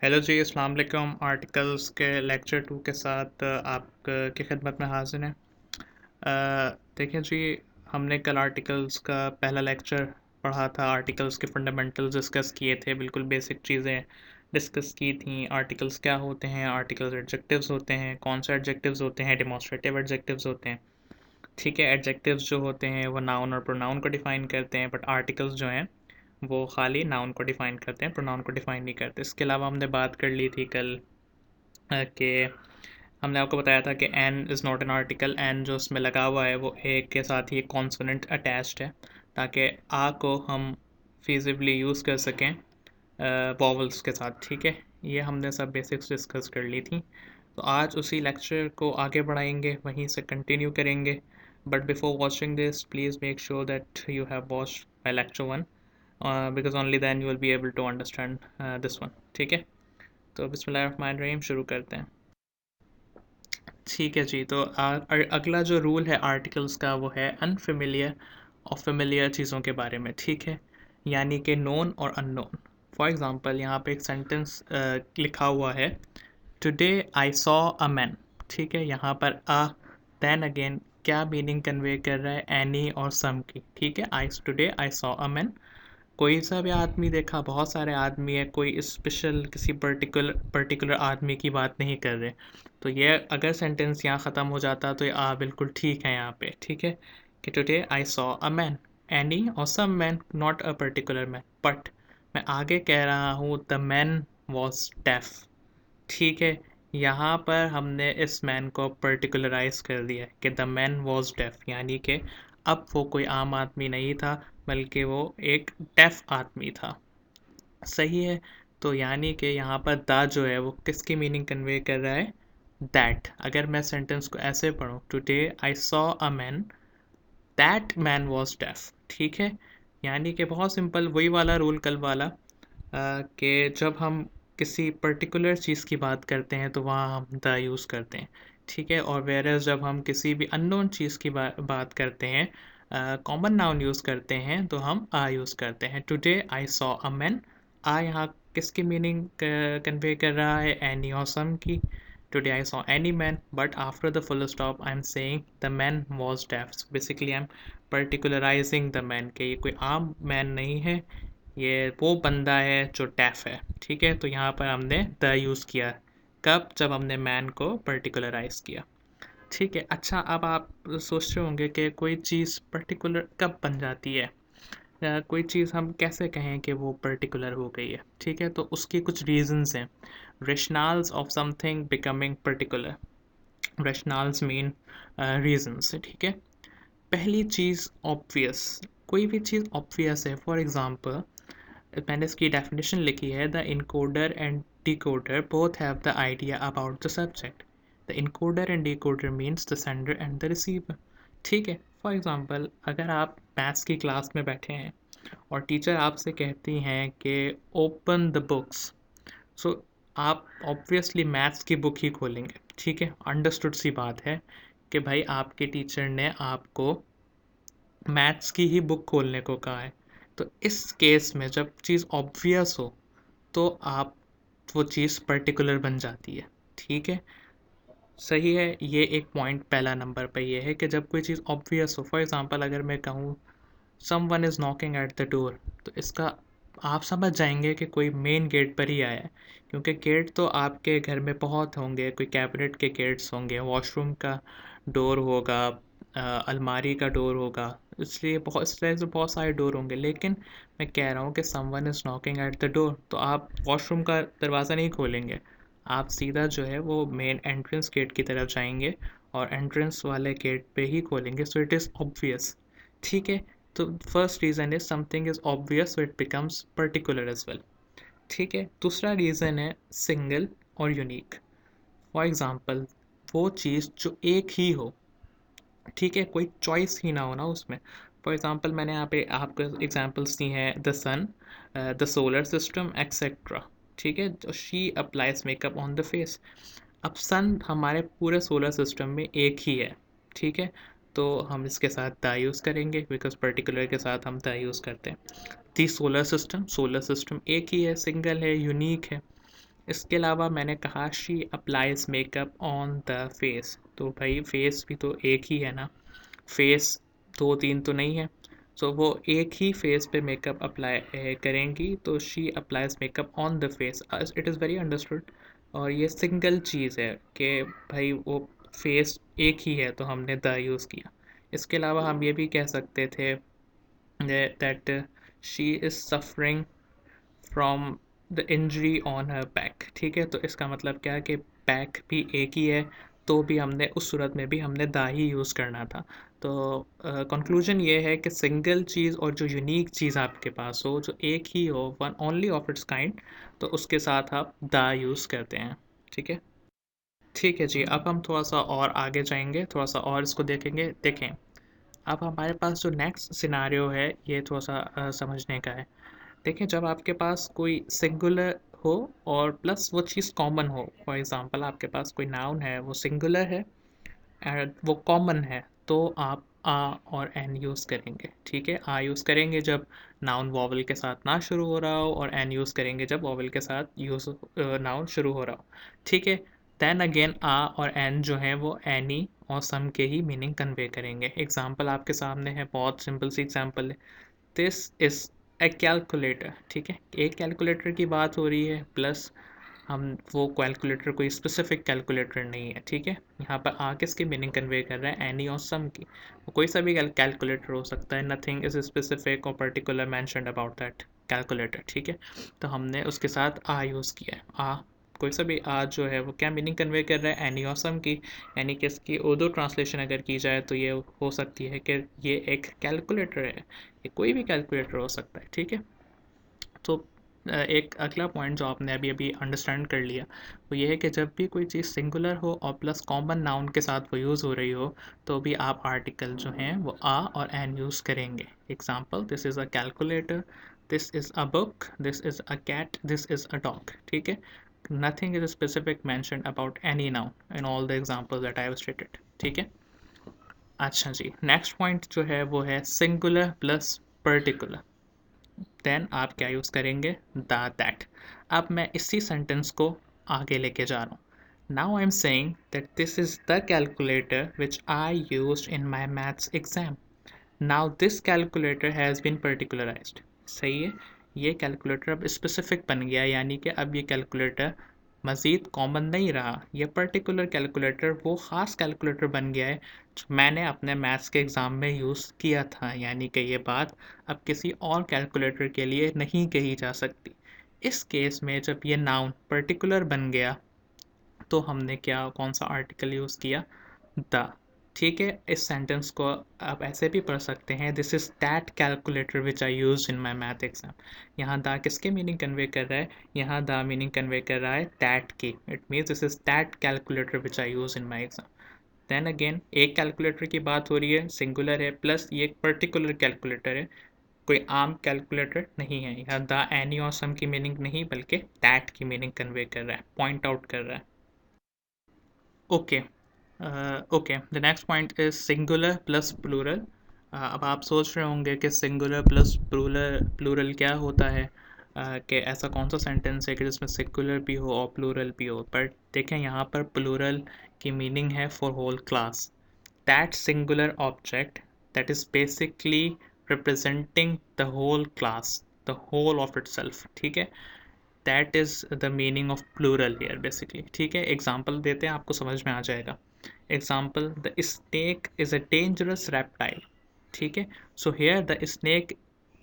Hello जी, अस्सलाम वालेकुम। Articles के लेक्चर 2 के साथ आपकी खिदमत में हाजिर हैं। देखिए जी, हमने कल आर्टिकल्स का पहला लेक्चर पढ़ा था। आर्टिकल्स के फंडामेंटल्स डिस्कस किए थे, बिल्कुल बेसिक चीज़ें डिस्कस की थी। आर्टिकल्स क्या होते हैं, आर्टिकल्स एडजेक्टिव्स होते हैं, कौन से एडजेक्टिव्स होते हैं, डेमोस्ट्रेटिव एडजेक्टिव्स होते हैं। ठीक है, एडजेक्टिव्स जो होते हैं वो नाउन और प्रोनाउन को डिफ़ाइन करते हैं, बट आर्टिकल्स जो हैं वो खाली नाउन को डिफ़ाइन करते हैं, प्रोनाउन को डिफ़ाइन नहीं करते। इसके अलावा हमने बात कर ली थी कल कि हमने आपको बताया था कि an is not an article. An जो उसमें लगा हुआ है वो ए के साथ ही एक कॉन्सोनेंट अटैच्ड है, ताकि आ को हम फिजिबली यूज़ कर सकें वॉवल्स के साथ। ठीक है, ये हमने सब बेसिक्स डिस्कस कर ली थी। तो आज उसी लेक्चर को आगे बढ़ाएंगे, वहीं से कंटिन्यू करेंगे। But before watching this please make sure that you have watched my lecture 1, because only then you will be able to understand this one। ठीक है, तो बिस्मिल्लाहिर्रहमानिर्रहीम शुरू करते हैं। ठीक है जी, तो अगला जो रूल है आर्टिकल्स का वो है अनफेमिलियर और फेमिलियर चीज़ों के बारे में। ठीक है, यानी कि नोन और अननोन। फॉर एग्ज़ाम्पल यहाँ पे एक सेंटेंस लिखा हुआ है, today I saw a man. ठीक है, यहाँ पर अ देन अगेन क्या मीनिंग कन्वे कर रहा है, एनी और सम की। ठीक है, I today I saw a man, कोई सा भी आदमी देखा, बहुत सारे आदमी है, कोई स्पेशल किसी पर्टिकुलर आदमी की बात नहीं कर रहे। तो ये अगर सेंटेंस यहाँ ख़त्म हो जाता तो ये बिल्कुल ठीक है यहाँ पे। ठीक है, कि today I saw a man, any और some man, not a particular man. But मैं आगे कह रहा हूँ द मैन वॉज डेफ। ठीक है, यहाँ पर हमने इस मैन को पर्टिकुलराइज कर दिया है कि द मैन वॉज डेफ, यानी कि अब वो कोई आम आदमी नहीं था, बल्कि वो एक डेफ आदमी था। सही है, तो यानी कि यहाँ पर द जो है वो किसकी मीनिंग कन्वे कर रहा है, दैट। अगर मैं सेंटेंस को ऐसे पढ़ूँ, today I saw a man, that man was deaf. ठीक है, यानी कि बहुत सिंपल, वही वाला रूल कल वाला, कि जब हम किसी पर्टिकुलर चीज़ की बात करते हैं तो वहाँ हम द यूज़ करते हैं। ठीक है, और वेयर जब हम किसी भी अननोन चीज़ की बात करते हैं, कॉमन नाउन यूज़ करते हैं, तो हम आ यूज़ करते हैं। Today I saw a man, आ यहाँ किसकी मीनिंग कन्वे कर रहा है, एनी और सम की। Today I saw any man, but after the full stop I am saying the man was deaf. Basically I am particularising the man, कि ये कोई आम मैन नहीं है, ये वो बंदा है जो डेफ है। ठीक है, तो यहाँ पर हमने द यूज़ किया, कब, जब हमने मैन को पर्टिकुलराइज किया। ठीक है, अच्छा, अब आप सोच रहे होंगे कि कोई चीज़ पर्टिकुलर कब बन जाती है, या कोई चीज़ हम कैसे कहें कि वो पर्टिकुलर हो गई है। ठीक है, तो उसकी कुछ रीजंस हैं। Rationales of something becoming particular. Rationales mean reasons. ठीक है, पहली चीज़ ऑब्वियस, कोई भी चीज़ ऑब्वियस है। फॉर एग्जांपल मैंने इसकी डेफिनेशन लिखी है, the encoder and decoder both have the idea about the subject. The encoder and decoder means the sender and the receiver. ठीक है, फॉर एग्जांपल अगर आप मैथ्स की क्लास में बैठे हैं और टीचर आपसे कहती हैं कि ओपन द बुक्स, सो आप ऑब्वियसली मैथ्स की बुक ही खोलेंगे। ठीक है, अंडरस्टूड सी बात है कि भाई आपके टीचर ने आपको मैथ्स की ही बुक खोलने को कहा है। तो इस केस में जब चीज़ ऑब्वियस हो तो आप वो चीज़ पर्टिकुलर बन जाती है। ठीक है, सही है, ये एक पॉइंट पहला नंबर पे ये है कि जब कोई चीज़ ऑब्वियस हो। फॉर एग्जांपल अगर मैं कहूँ someone is knocking at the door, तो इसका आप समझ जाएंगे कि कोई मेन गेट पर ही आया है, क्योंकि गेट तो आपके घर में बहुत होंगे, कोई कैबिनेट के गेट्स होंगे, वॉशरूम का डोर होगा, अलमारी का डोर होगा, इसलिए बहुत इस तरह से बहुत सारे डोर होंगे। लेकिन मैं कह रहा हूँ कि someone is knocking at the door, तो आप वॉशरूम का दरवाज़ा नहीं खोलेंगे, आप सीधा जो है वो मेन एंट्रेंस गेट की तरफ जाएंगे और एंट्रेंस वाले गेट पे ही खोलेंगे। So it is obvious. ठीक है, तो first reason is something is obvious, so it becomes particular as well. ठीक है, दूसरा रीज़न है सिंगल और यूनिक। फॉर एग्ज़ाम्पल वो चीज़ जो एक ही हो। ठीक है, कोई चॉइस ही ना हो ना उसमें। फॉर एग्ज़ाम्पल मैंने यहाँ पे आपको एग्जांपल्स दी हैं, the sun, the solar system etcetera. ठीक है, तो she applies makeup on the face. अब सन हमारे पूरे सोलर सिस्टम में एक ही है। ठीक है, तो हम इसके साथ द यूज़ करेंगे, बिकॉज पर्टिकुलर के साथ हम द यूज़ करते हैं। दी सोलर सिस्टम एक ही है, सिंगल है, यूनिक है। इसके अलावा मैंने कहा she applies makeup on the face, तो भाई फेस भी तो एक ही है ना, फेस दो तीन तो नहीं है। सो वो एक ही फेस पे मेकअप अप्लाई करेंगी, तो she applies makeup on the face, it is very understood. और ये सिंगल चीज़ है कि भाई वो फेस एक ही है, तो हमने द यूज़ किया। इसके अलावा हम ये भी कह सकते थे that she is suffering from the injury on her back, ठीक है। तो इसका मतलब क्या है कि बैक भी एक ही है, तो भी हमने उस सूरत में भी हमने दा ही यूज़ करना था। तो कंक्लूजन ये है कि सिंगल चीज़ और जो यूनिक चीज़ आपके पास हो, जो एक ही हो, one only of its kind, तो उसके साथ आप दा यूज़ करते हैं, ठीक है। ठीक है जी, अब हम थोड़ा सा और आगे जाएंगे, थोड़ा सा और इसको देखेंगे। देखें, अब हमारे पास जो नेक्स्ट सिनारियो है ये थोड़ा सा समझने का है। देखें, जब आपके पास कोई सिंगुलर हो और प्लस वो चीज़ कॉमन हो, फॉर एग्जांपल आपके पास कोई नाउन है, वो सिंगुलर है एंड वो कॉमन है, तो आप आ और एन यूज़ करेंगे, ठीक है। आ यूज़ करेंगे जब नाउन वॉवल के साथ ना शुरू हो रहा हो, और एन यूज़ करेंगे जब वॉवल के साथ यूज़ नाउन शुरू हो रहा हो, ठीक है। देन अगेन आ और एन जो है वो एनी और सम के ही मीनिंग कन्वे करेंगे। एग्जाम्पल आपके सामने है, बहुत सिंपल सी एग्जाम्पल है, दिस इज़ ए कैलकुलेटर, ठीक है। एक कैलकुलेटर की बात हो रही है, प्लस हम वो कैलकुलेटर कोई स्पेसिफिक कैलकुलेटर नहीं है, ठीक है। यहाँ पर आ किसकी मीनिंग कन्वे कर रहा है, एनी और सम की। वो कोई सा भी कैलकुलेटर हो सकता है, नथिंग इज स्पेसिफिक और particular mentioned about that calculator, ठीक है। तो हमने उसके साथ आ यूज़ किया है। आ कोई सा भी आ जो है वो क्या मीनिंग कन्वे कर रहा है, एनी और सम की। यानी कि इसकी उर्दू ट्रांसलेशन अगर की जाए तो ये हो सकती है कि ये एक कैलकुलेटर है, ये कोई भी कैलकुलेटर हो सकता है, ठीक है। तो एक अगला पॉइंट जो आपने अभी अभी अंडरस्टैंड कर लिया, वो ये है कि जब भी कोई चीज़ सिंगुलर हो और प्लस कॉमन नाउन के साथ वो यूज़ हो रही हो, तो भी आप आर्टिकल जो हैं वो आ और एन यूज़ करेंगे। Example, this is a calculator, this is a book, this is a cat, this is a dog, ठीक है। Nothing is specific mention about any noun in all the examples that I have stated, ठीक है। अच्छा जी, next point जो है वो है singular plus particular. Then आप क्या यूज़ करेंगे, द दैट। अब मैं इसी सेंटेंस को आगे लेके जा रहा हूँ। Now I am saying that this is the calculator which I used in my maths exam. Now this calculator has been particularised. सही है, ये कैलकुलेटर अब स्पेसिफिक बन गया, यानी कि अब ये कैलकुलेटर मज़ीद कॉमन नहीं रहा। ये पर्टिकुलर कैलकुलेटर वो ख़ास कैलकुलेटर बन गया है जो मैंने अपने मैथ्स के एग्ज़ाम में यूज़ किया था, यानी कि ये बात अब किसी और कैलकुलेटर के लिए नहीं कही जा सकती। इस केस में जब ये नाउन पर्टिकुलर बन गया, तो हमने क्या कौन सा आर्टिकल यूज़ किया, द, ठीक है। इस सेंटेंस को आप ऐसे भी पढ़ सकते हैं, this is that calculator which I use in my math exam. यहाँ द किसके मीनिंग कन्वे कर रहा है, यहाँ द मीनिंग कन्वे कर रहा है दैट की। It means this is that calculator which I use in my exam. Then again एक कैलकुलेटर की बात हो रही है, सिंगुलर है, प्लस ये एक पर्टिकुलर कैलकुलेटर है, कोई आम कैलकुलेटर नहीं है। यहाँ द, एनी और सम की मीनिंग नहीं, बल्कि दैट की मीनिंग कन्वे कर रहा है, पॉइंट आउट कर रहा है। Okay, okay, the next point is singular plus plural. अब आप सोच रहे होंगे कि सिंगुलर प्लस प्लूरल प्लूरल क्या होता है, कि ऐसा कौन सा सेंटेंस है कि जिसमें सिंगुलर भी हो और प्लूरल भी हो। पर देखें, यहाँ पर प्लूरल की मीनिंग है for whole class, that singular object that is basically representing the whole class, the whole of itself, ठीक है। That is the meaning of plural here basically, ठीक है। एग्जाम्पल देते हैं, आपको समझ में आ जाएगा। Example, the snake is a dangerous reptile, ठीक है। So here the snake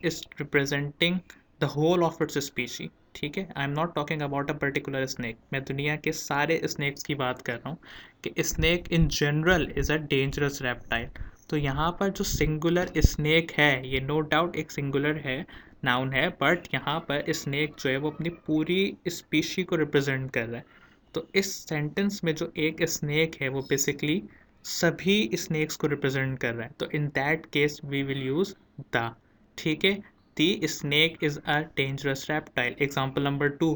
is representing the whole of its species, ठीक है। I am not talking about a particular snake, मैं दुनिया के सारे स्नेक्स की बात कर रहा हूँ कि snake in general is a dangerous reptile. तो यहाँ पर जो सिंगुलर स्नेक है, ये नो डाउट एक सिंगुलर है, नाउन है, बट यहाँ पर स्नेक जो है वो अपनी पूरी स्पीशी को रिप्रेजेंट कर रहा है। तो इस सेंटेंस में जो एक स्नेक है वो बेसिकली सभी स्नेक्स को रिप्रेजेंट कर रहा है, तो in that case we will use the, ठीक है। The snake is a dangerous reptile. Example number 2,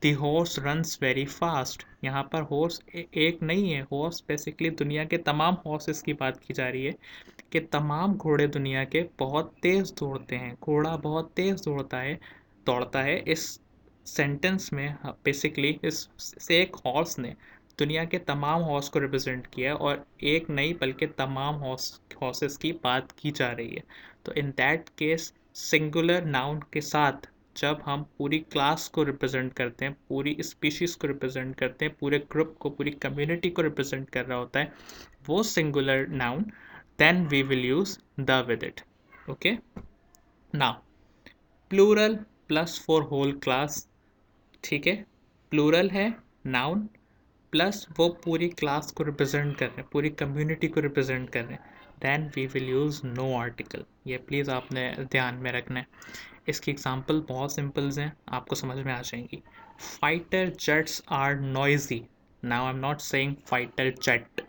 the horse runs very fast. यहाँ पर हॉर्स एक नहीं है, हॉर्स बेसिकली दुनिया के तमाम हॉर्सेस की बात की जा रही है कि तमाम घोड़े दुनिया के बहुत तेज़ दौड़ते हैं, घोड़ा बहुत तेज़ दौड़ता है इस सेंटेंस में बेसिकली इससे एक हॉर्स ने दुनिया के तमाम हॉर्स को रिप्रेजेंट किया और एक नहीं बल्कि तमाम हॉर्सेस की बात की जा रही है। तो in that case singular noun के साथ जब हम पूरी क्लास को रिप्रेजेंट करते हैं, पूरी स्पीशीज़ को रिप्रेजेंट करते हैं, पूरे ग्रुप को, पूरी कम्युनिटी को रिप्रेजेंट कर रहा होता है वो singular noun, then we will use the with it. Okay, now plural plus for whole class, ठीक है, प्लूरल है नाउन प्लस वो पूरी क्लास को रिप्रेजेंट कर रहे हैं, पूरी कम्युनिटी को रिप्रेजेंट कर रहे हैं, then we will use no article. ये प्लीज़ आपने ध्यान में रखना है। इसकी एग्जांपल बहुत सिंपल्स हैं, आपको समझ में आ जाएंगी। Fighter jets are noisy. Now I am not saying fighter jet,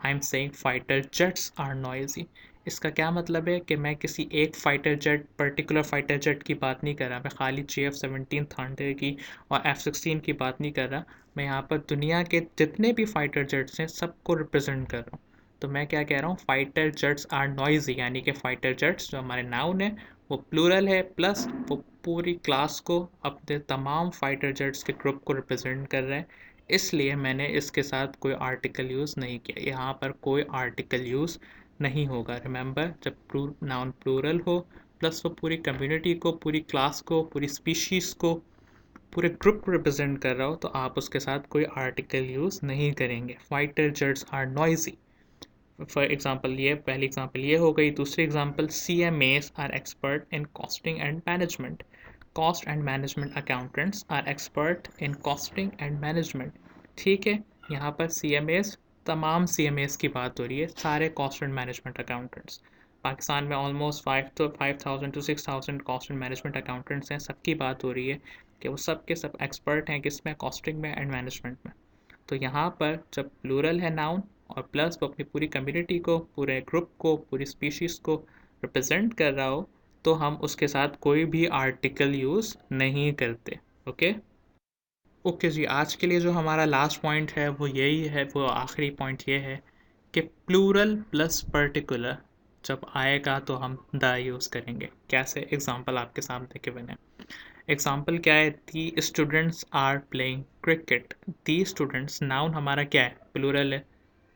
I am saying fighter jets are noisy. इसका क्या मतलब है कि मैं किसी एक fighter jet, particular fighter jet की बात नहीं कर रहा, मैं खाली JF-17 थंडर की और F-16 की बात नहीं कर रहा, मैं यहाँ पर दुनिया के जितने भी फ़ाइटर जेट्स हैं सबको रिप्रेजेंट कर रहा हूँ। तो मैं क्या कह रहा हूँ, फ़ाइटर जेट्स आर नॉइजी, यानी कि फ़ाइटर जेट्स जो हमारे नाउन है वो प्लूरल है, प्लस वो पूरी क्लास को, अपने तमाम फ़ाइटर जेट्स के ग्रुप को रिप्रेजेंट कर रहे हैं, इसलिए मैंने इसके साथ कोई आर्टिकल यूज़ नहीं किया। यहाँ पर कोई आर्टिकल यूज़ नहीं होगा। रिमेंबर, जब नाउन प्लूरल हो प्लस वो पूरी कम्युनिटी को, पूरी क्लास को, पूरी स्पीशीज़ को, पूरे ग्रुप को रिप्रेजेंट कर रहा हो तो आप उसके साथ कोई आर्टिकल यूज़ नहीं करेंगे। Fighter jets are noisy, for example ये पहली एग्जांपल ये हो गई। दूसरी example, CMAs are expert in costing and management. Cost and management accountants are expert in costing and management. ठीक है, यहाँ पर CMAs, तमाम CMAs की बात हो रही है, सारे cost and management accountants. Pakistan में almost 5,000 to 6,000 cost and management accountants हैं, सबकी बात हो रही है कि वो सब के सब एक्सपर्ट हैं किसमें, कॉस्टिंग में एंड मैनेजमेंट में। तो यहाँ पर जब प्लूरल है नाउन और प्लस वो अपनी पूरी कम्युनिटी को, पूरे ग्रुप को, पूरी स्पीशीज़ को रिप्रेजेंट कर रहा हो तो हम उसके साथ कोई भी आर्टिकल यूज़ नहीं करते। ओके ओके जी, आज के लिए जो हमारा लास्ट पॉइंट है वो यही है, वो आखिरी पॉइंट ये है कि प्लूरल प्लस पर्टिकुलर जब आएगा तो हम द यूज़ करेंगे। कैसे? एग्जांपल आपके सामने गिवन है। एग्जाम्पल क्या है, the students are playing cricket. The students, noun हमारा क्या है, प्लूरल है,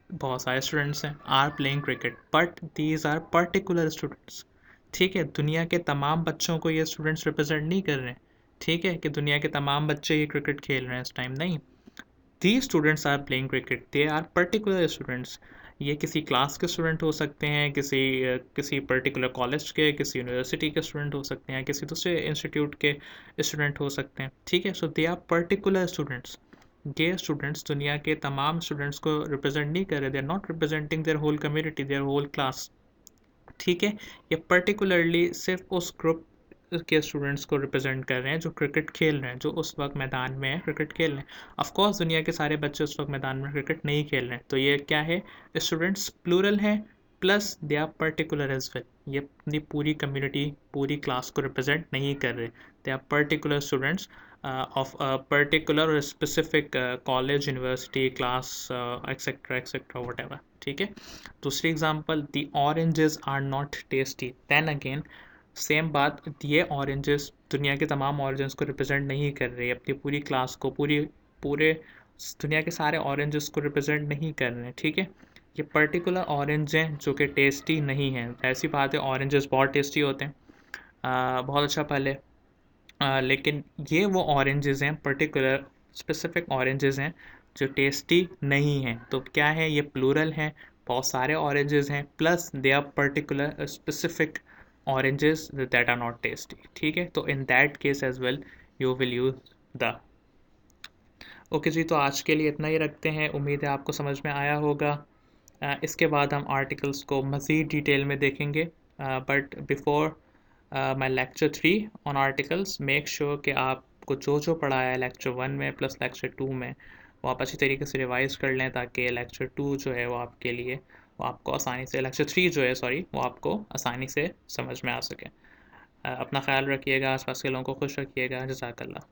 बहुत सारे स्टूडेंट्स हैं, are playing cricket, but these are particular students. ठीक है, दुनिया के तमाम बच्चों को ये स्टूडेंट्स रिप्रेजेंट नहीं कर रहे हैं। ठीक है, कि दुनिया के तमाम बच्चे ये क्रिकेट खेल रहे हैं इस टाइम, नहीं। The students are playing cricket, they are particular students. ये किसी क्लास के स्टूडेंट हो सकते हैं, किसी पर्टिकुलर कॉलेज के, किसी यूनिवर्सिटी के स्टूडेंट हो सकते हैं, किसी दूसरे इंस्टीट्यूट के स्टूडेंट हो सकते हैं। ठीक है, so they are particular students. ये स्टूडेंट्स दुनिया के तमाम स्टूडेंट्स को रिप्रेजेंट नहीं कर रहे, they are not representing their whole community, their whole class. ठीक है, ये पर्टिकुलरली सिर्फ उस ग्रुप के स्टूडेंट्स को रिप्रेजेंट कर रहे हैं जो क्रिकेट खेल रहे हैं, जो उस वक्त मैदान में है, क्रिकेट खेल रहे हैं। ऑफ कोर्स दुनिया के सारे बच्चे उस वक्त मैदान में क्रिकेट नहीं खेल रहे हैं, तो ये क्या है, स्टूडेंट्स प्लूरल हैं plus they are particular as well. ये अपनी पूरी कम्युनिटी, पूरी क्लास को रिप्रेजेंट नहीं कर रहे, they are particular students of a particular और specific college, university, class, etcetera etcetera whatever. ठीक है, दूसरी example, the oranges are not tasty. Then again same बात, ये ऑरेंजेस दुनिया के तमाम ऑरेंजेस को रिप्रेजेंट नहीं कर रहे, अपनी पूरी क्लास को, पूरे दुनिया के सारे ऑरेंजेस को रिप्रेजेंट नहीं कर रहे हैं। ठीक है, ये पर्टिकुलर ऑरेंज हैं जो कि टेस्टी नहीं हैं। ऐसी बात है, ऑरेंजेस बहुत टेस्टी होते हैं, बहुत अच्छा फल है, लेकिन ये वो ऑरेंजेस हैं, पर्टिकुलर स्पेसिफिक ऑरेंजेस हैं जो टेस्टी नहीं हैं। तो क्या है, ये प्लूरल हैं, बहुत सारे ऑरेंजेस हैं, plus they are particular specific oranges that are not tasty. ठीक है, तो in that case as well you will use the. Okay जी, तो आज के लिए इतना ही रखते हैं, उम्मीद है आपको समझ में आया होगा। इसके बाद हम आर्टिकल्स को मज़ीद डिटेल में देखेंगे, but before my lecture 3 on articles, make sure कि आपको जो जो पढ़ाया है लेक्चर 1 में प्लस लेक्चर 2 में वो आप अच्छी तरीके से रिवाइज कर लें, ताकि लेक्चर 2 जो है वो आपके लिए, वो आपको आसानी से, लेक्चर 3 जो है सॉरी, वो आपको आसानी से समझ में आ सके। अपना ख्याल रखिएगा, आसपास के लोगों को खुश रखिएगा। जज़ाकल्लाह।